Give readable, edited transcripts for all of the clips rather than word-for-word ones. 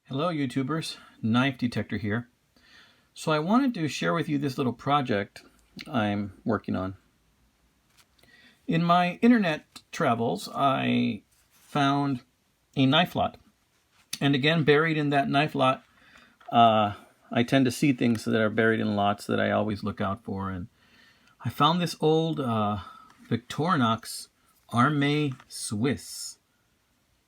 Hello YouTubers, Knife Detector here. So I wanted to share with you this little project I'm working on. In my internet travels, I found a knife lot. And again, buried in that knife lot, I tend to see things that are buried in lots that I always look out for. And I found this old Victorinox Armee Suisse.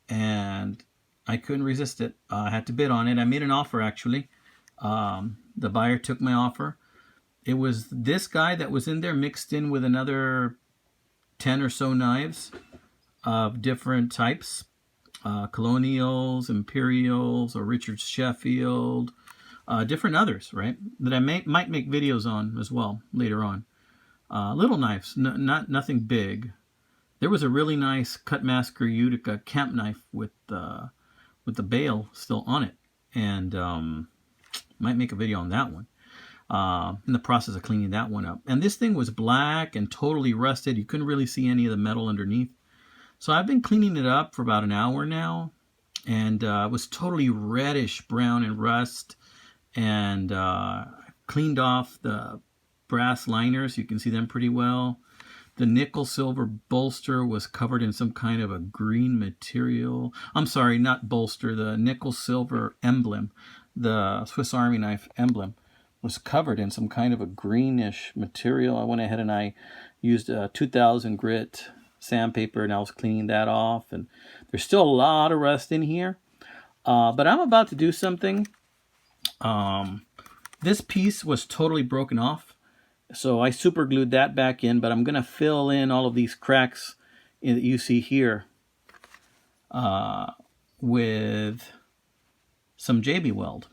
And I couldn't resist it. I had to bid on it. I made an offer, actually. The buyer took my offer. It was this guy that was in there mixed in with another 10 or so knives of different types. Colonials, Imperials, or Richard Sheffield, different others, right? That I might make videos on as well later on. Little knives, nothing big. There was a really nice Cutmaster Utica camp knife with the bail still on it, and might make a video on that one. In the process of cleaning that one up. And this thing was black and totally rusted. You couldn't really see any of the metal underneath. So I've been cleaning it up for about an hour now, and it was totally reddish brown and rust. And cleaned off the brass liners. You can see them pretty well. The nickel silver bolster was covered in some kind of a green material. I'm sorry, not bolster. The nickel silver emblem, the Swiss Army knife emblem, was covered in some kind of a greenish material. I went ahead and I used a 2000 grit sandpaper, and I was cleaning that off. And there's still a lot of rust in here. But I'm about to do something. This piece was totally broken off. So I super glued that back in, but I'm going to fill in all of these cracks that you see here with some JB Weld.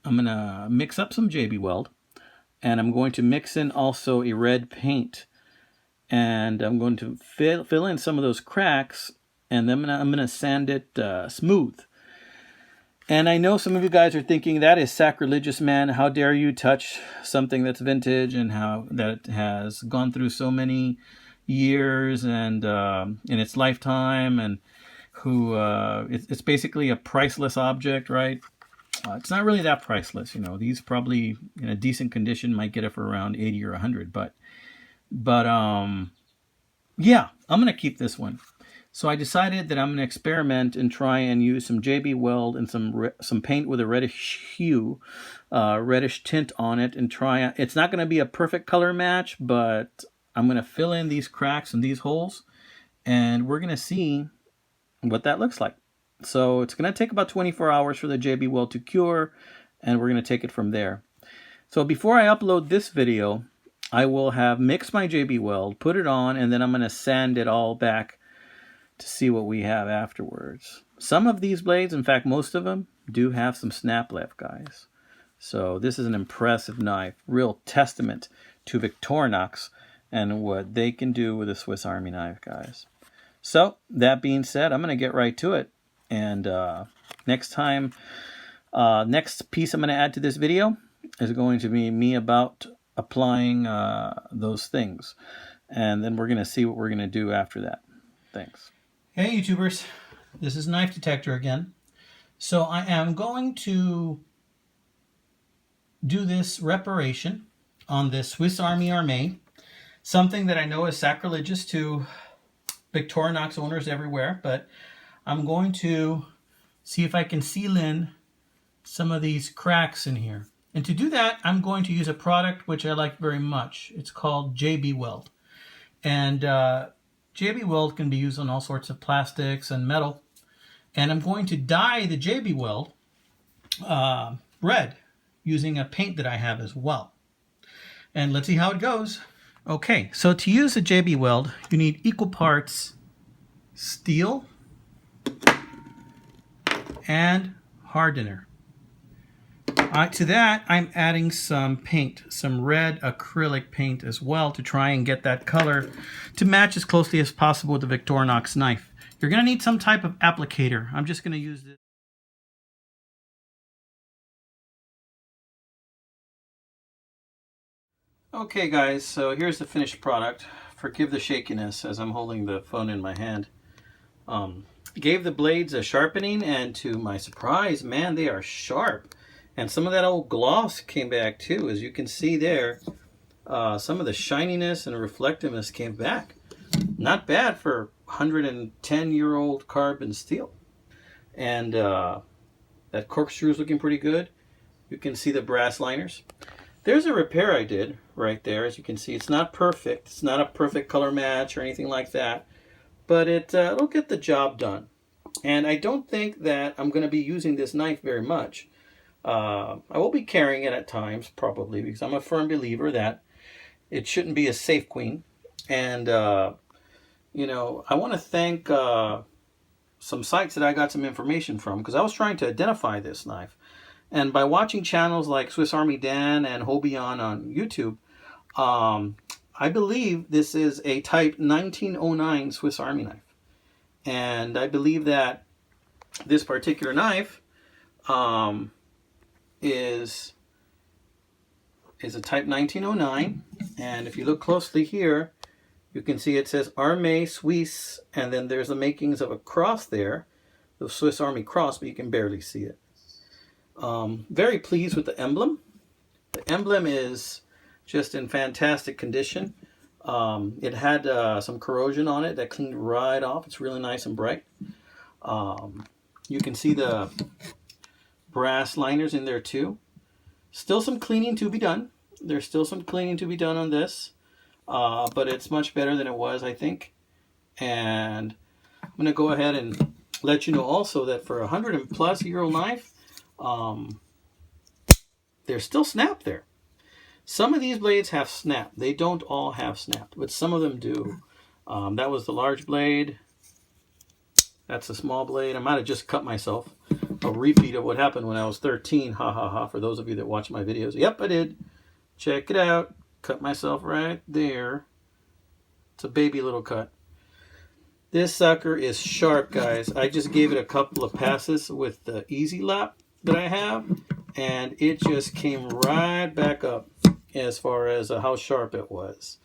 I'm going to mix up some JB Weld, and I'm going to mix in also a red paint. And I'm going to fill in some of those cracks, and then I'm going to sand it smooth. And I know some of you guys are thinking, that is sacrilegious, man. How dare you touch something that's vintage and how that has gone through so many years and in its lifetime, and who it's basically a priceless object, right? It's not really that priceless, you know. These probably in a decent condition might get it for around 80 or 100, but yeah, I'm gonna keep this one. So I decided that I'm going to experiment and try and use some JB Weld and some paint with a reddish hue, reddish tint on it, and try. It's not going to be a perfect color match, but I'm going to fill in these cracks and these holes, and we're going to see what that looks like. So it's going to take about 24 hours for the JB Weld to cure, and we're going to take it from there. So before I upload this video, I will have mixed my JB Weld, put it on, and then I'm going to sand it all back to see what we have afterwards. Some of these blades, in fact most of them, do have some snap left, guys. So this is an impressive knife, real testament to Victorinox and what they can do with a Swiss Army knife, guys. So that being said, I'm going to get right to it. And next time, next piece I'm going to add to this video is going to be me about applying those things. And then we're going to see what we're going to do after that. Thanks. Hey YouTubers, this is Knife Detector again. So I am going to do this reparation on this Swiss Army Armee, something that I know is sacrilegious to Victorinox owners everywhere, but I'm going to see if I can seal in some of these cracks in here. And to do that, I'm going to use a product which I like very much. It's called JB Weld. And JB Weld can be used on all sorts of plastics and metal. And I'm going to dye the JB Weld red using a paint that I have as well. And let's see how it goes. Okay, so to use a JB Weld, you need equal parts steel and hardener. To that, I'm adding some paint, some red acrylic paint as well, to try and get that color to match as closely as possible with the Victorinox knife. You're going to need some type of applicator. I'm just going to use this. Okay guys, so here's the finished product. Forgive the shakiness as I'm holding the phone in my hand. gave the blades a sharpening, and to my surprise, man, they are sharp. And some of that old gloss came back too. As you can see there, some of the shininess and reflectiveness came back. Not bad for 110-year-old carbon steel. And that corkscrew is looking pretty good. You can see the brass liners. There's a repair I did right there. As you can see, it's not perfect. It's not a perfect color match or anything like that. But it'll get the job done. And I don't think that I'm going to be using this knife very much. I will be carrying it at times, probably, because I'm a firm believer that it shouldn't be a safe queen. And, you know, I want to thank some sites that I got some information from, because I was trying to identify this knife. And by watching channels like Swiss Army Dan and Hobion on YouTube, I believe this is a Type 1909 Swiss Army knife. And I believe that this particular knife is a Type 1909. And if you look closely here, you can see it says Armee Suisse, and then there's the makings of a cross there, the Swiss Army cross, but you can barely see it. Very pleased with the emblem. The emblem is just in fantastic condition. It had some corrosion on it that cleaned right off. It's really nice and bright. You can see the brass liners in there too. Still some cleaning to be done. There's still some cleaning to be done on this, but it's much better than it was, I think. And I'm going to go ahead and let you know also that for a 100-plus-year-old knife, there's still snap there. Some of these blades have snap. They don't all have snap, but some of them do. That was the large blade. That's the small blade. I might have just cut myself. A repeat of what happened when I was 13. Ha ha ha, for those of you that watch my videos. Yep, I did. Check it out. Cut myself right there. It's a baby little cut. This sucker is sharp, guys. I just gave it a couple of passes with the Easy Lap that I have, and it just came right back up as far as how sharp it was.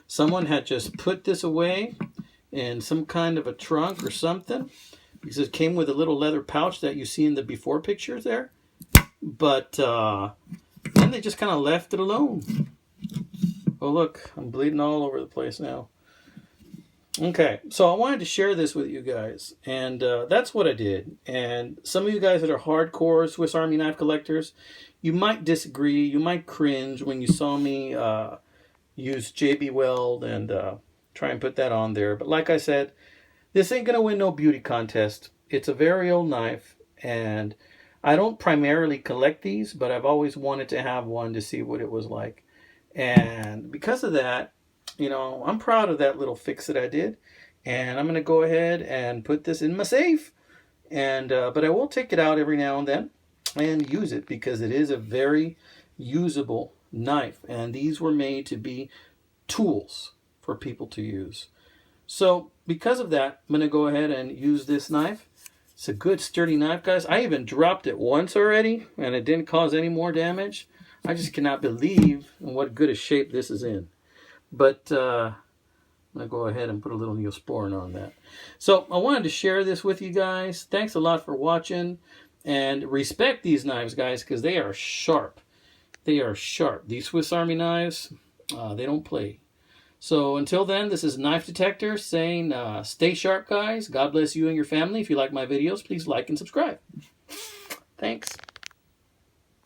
Someone had just put this away in some kind of a trunk or something, because it came with a little leather pouch that you see in the before pictures there. But then they just kind of left it alone. Oh, look, I'm bleeding all over the place now. Okay, so I wanted to share this with you guys, and that's what I did. And some of you guys that are hardcore Swiss Army knife collectors, you might disagree, you might cringe when you saw me use JB Weld and try and put that on there. But like I said, this ain't gonna win no beauty contest. It's a very old knife, and I don't primarily collect these, but I've always wanted to have one to see what it was like. And because of that, you know, I'm proud of that little fix that I did, and I'm going to go ahead and put this in my safe. And but I will take it out every now and then and use it, because it is a very usable knife, and these were made to be tools for people to use. So because of that, I'm going to go ahead and use this knife. It's a good sturdy knife, guys. I even dropped it once already, and it didn't cause any more damage. I just cannot believe in what good a shape this is in. But I'm going to go ahead and put a little Neosporin on that. So I wanted to share this with you guys. Thanks a lot for watching. And respect these knives, guys, because they are sharp. They are sharp. These Swiss Army knives, they don't play. So until then, this is Knife Detector saying stay sharp, guys. God bless you and your family. If you like my videos, please like and subscribe. Thanks.